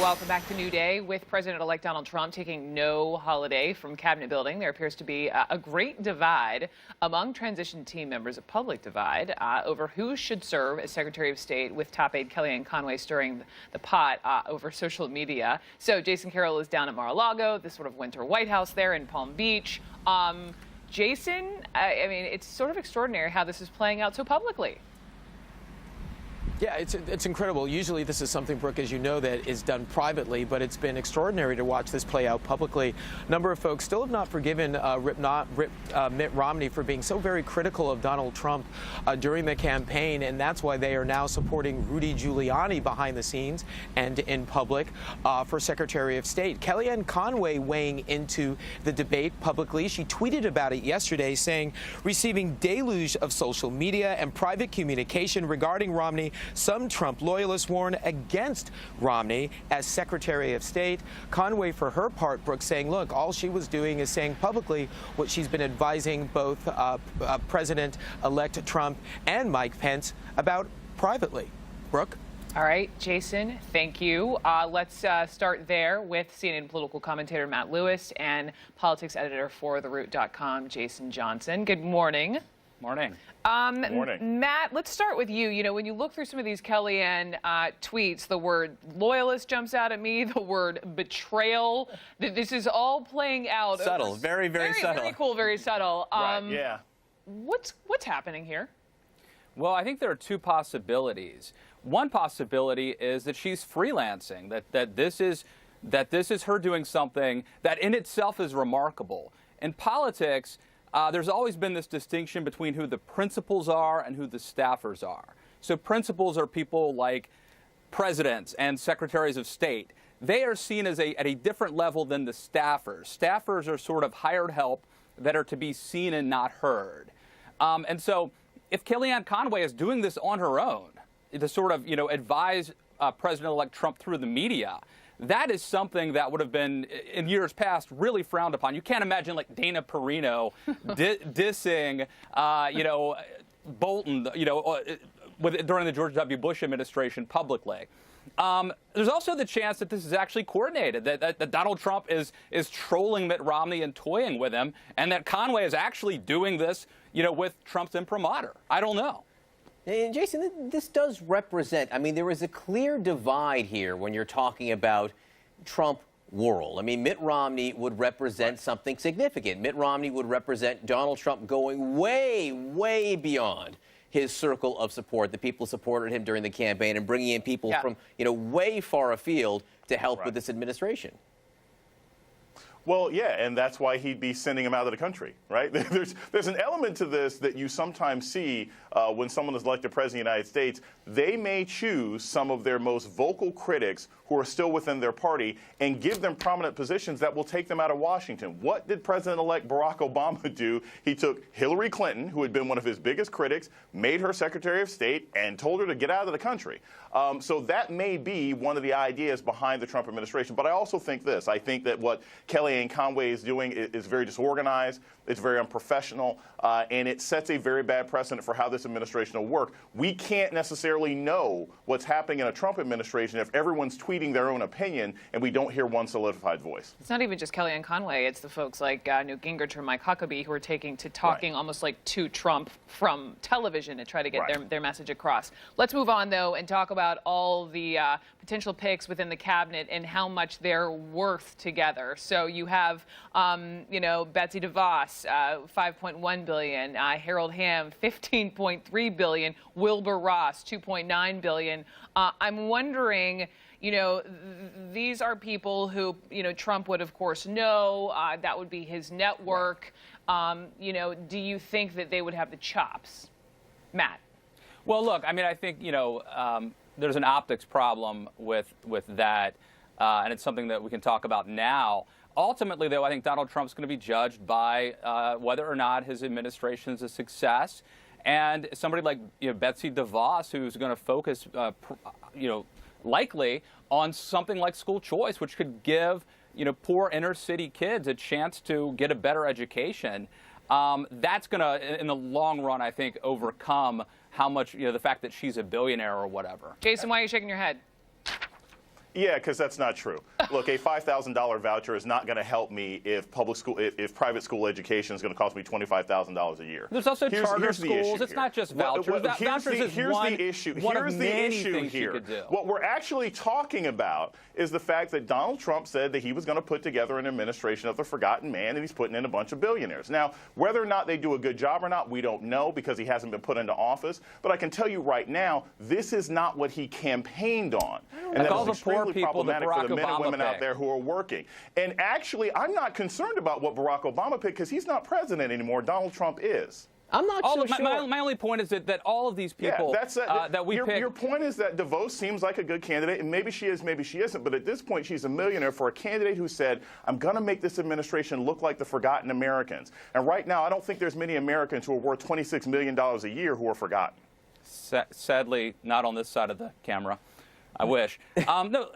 welcome back to New Day. With President-elect Donald Trump taking no holiday from cabinet building, there appears to be a great divide among transition team members, a public divide, over who should serve as Secretary of State, with top aide Kellyanne Conway stirring the pot over social media. So Jason Carroll is down at Mar-a-Lago, this sort of winter White House there in Palm Beach. Jason, I mean, it's sort of extraordinary how this is playing out so publicly. Yeah, it's incredible. Usually this is something, Brooke, as you know, that is done privately, but it's been extraordinary to watch this play out publicly. A number of folks still have not forgiven Mitt Romney for being so very critical of Donald Trump during the campaign, and that's why they are now supporting Rudy Giuliani behind the scenes and in public for Secretary of State. Kellyanne Conway weighing into the debate publicly. She tweeted about it yesterday, saying, receiving deluge of social media and private communication regarding Romney, some Trump loyalists warn against Romney as Secretary of State. Conway, for her part, Brooke, saying, look, all she was doing is saying publicly what she's been advising both President-elect Trump and Mike Pence about privately. Brooke? All right, Jason, thank you. Let's start there with CNN political commentator Matt Lewis and politics editor for TheRoot.com, Jason Johnson. Good morning. Morning. Morning. Matt, let's start with you. You know, when you look through some of these Kellyanne tweets, the word loyalist jumps out at me, the word betrayal. This is all playing out. Subtle, very subtle. Very cool, very subtle. Right, yeah. What's happening here? Well, I think there are two possibilities. One possibility is that she's freelancing, that this is her doing something that in itself is remarkable. In politics, there's always been this distinction between who the principals are and who the staffers are. So principals are people like presidents and secretaries of state. They are seen as at a different level than the staffers. Staffers are sort of hired help that are to be seen and not heard. And so if Kellyanne Conway is doing this on her own to sort of, advise President-elect Trump through the media, that is something that would have been, in years past, really frowned upon. You can't imagine, like, Dana Perino dissing, Bolton, during the George W. Bush administration publicly. There's also the chance that this is actually coordinated, that Donald Trump is trolling Mitt Romney and toying with him, and that Conway is actually doing this, with Trump's imprimatur. I don't know. And Jason, this does represent, I mean, there is a clear divide here when you're talking about Trump world. I mean, Mitt Romney would represent something significant. Mitt Romney would represent Donald Trump going way, way beyond his circle of support, the people who supported him during the campaign, and bringing in people from, way far afield to help with this administration. Well, yeah, and that's why he'd be sending him out of the country, right? There's an element to this that you sometimes see when someone is elected president of the United States. They may choose some of their most vocal critics who are still within their party and give them prominent positions that will take them out of Washington. What did President-elect Barack Obama do? He took Hillary Clinton, who had been one of his biggest critics, made her Secretary of State, and told her to get out of the country. So that may be one of the ideas behind the Trump administration. But I also think this. I think that what Kellyanne Conway is doing is very disorganized. It's very unprofessional, and it sets a very bad precedent for how this administration will work. We can't necessarily know what's happening in a Trump administration if everyone's tweeting their own opinion and we don't hear one solidified voice. It's not even just Kellyanne Conway. It's the folks like Newt Gingrich or Mike Huckabee who are taking to talking almost like to Trump from television to try to get their message across. Let's move on, though, and talk about all the potential picks within the cabinet and how much they're worth together. So you have, Betsy DeVos, $5.1 billion, Harold Hamm, $15.3 billion, Wilbur Ross, $2.9 billion. I'm wondering, these are people who, Trump would, of course, know. That would be his network. Do you think that they would have the chops? Matt? Well, look, I mean, I think, there's an optics problem with that, and it's something that we can talk about now. Ultimately, though, I think Donald Trump's going to be judged by whether or not his administration is a success. And somebody like Betsy DeVos, who's going to focus, likely on something like school choice, which could give poor inner city kids a chance to get a better education. That's going to, in the long run, I think, overcome how much the fact that she's a billionaire or whatever. Jason, why are you shaking your head? Yeah, because that's not true. Look, a $5,000 voucher is not going to help me if private school education is going to cost me $25,000 a year. There's also charter here's the schools. issue It's here. not just vouchers. Here's the issue. Here's the issue here. What we're actually talking about is the fact that Donald Trump said that he was going to put together an administration of the forgotten man, and he's putting in a bunch of billionaires. Now, whether or not they do a good job or not, we don't know because he hasn't been put into office. But I can tell you right now, this is not what he campaigned on. And that is extremely problematic for the men and women out there who are working. And actually, I'm not concerned about what Barack Obama picked because he's not president anymore. Donald Trump is. I'm not so sure. My only point is that all of these people that we pick. Your point is that DeVos seems like a good candidate, and maybe she is, maybe she isn't. But at this point, she's a millionaire for a candidate who said, I'm going to make this administration look like the forgotten Americans. And right now, I don't think there's many Americans who are worth $26 million a year who are forgotten. Sadly, not on this side of the camera. I wish. No,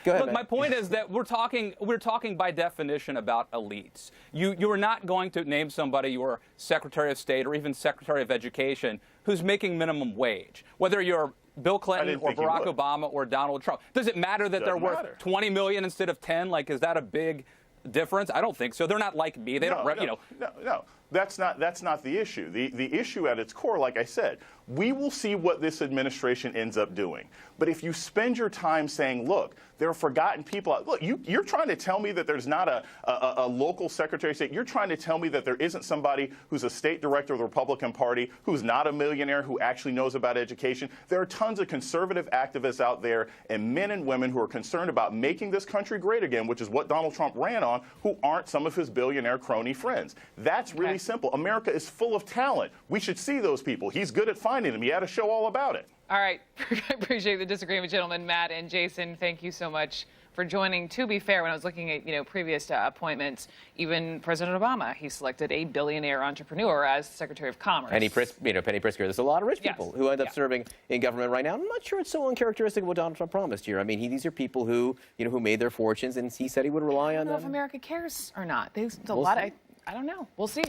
Go ahead, look, my point is that we're talking by definition about elites. You are not going to name somebody, your Secretary of State or even Secretary of Education, who's making minimum wage. Whether you're Bill Clinton or Barack Obama or Donald Trump. Does it matter that they're worth $20 million instead of 10? Like, is that a big difference? I don't think so. They're not like me. They don't, you know. No. That's not the issue. The issue at its core, like I said, we will see what this administration ends up doing. But if you spend your time saying, look, there are forgotten people. Look, you're trying to tell me that there's not a local Secretary of State. You're trying to tell me that there isn't somebody who's a state director of the Republican Party who's not a millionaire who actually knows about education. There are tons of conservative activists out there and men and women who are concerned about making this country great again, which is what Donald Trump ran on, who aren't some of his billionaire crony friends. That's really simple. America is full of talent. We should see those people. He's good at finding them. He had a show all about it. All right. I appreciate the disagreement, gentlemen. Matt and Jason, thank you so much for joining. To be fair, when I was looking at previous appointments, even President Obama, he selected a billionaire entrepreneur as Secretary of Commerce. Penny Pritzker. There's a lot of rich people who end up serving in government right now. I'm not sure it's so uncharacteristic of what Donald Trump promised here. I mean, these are people who who made their fortunes, and he said he would rely on them. I don't know if America cares or not. There's a lot. I don't know. We'll see.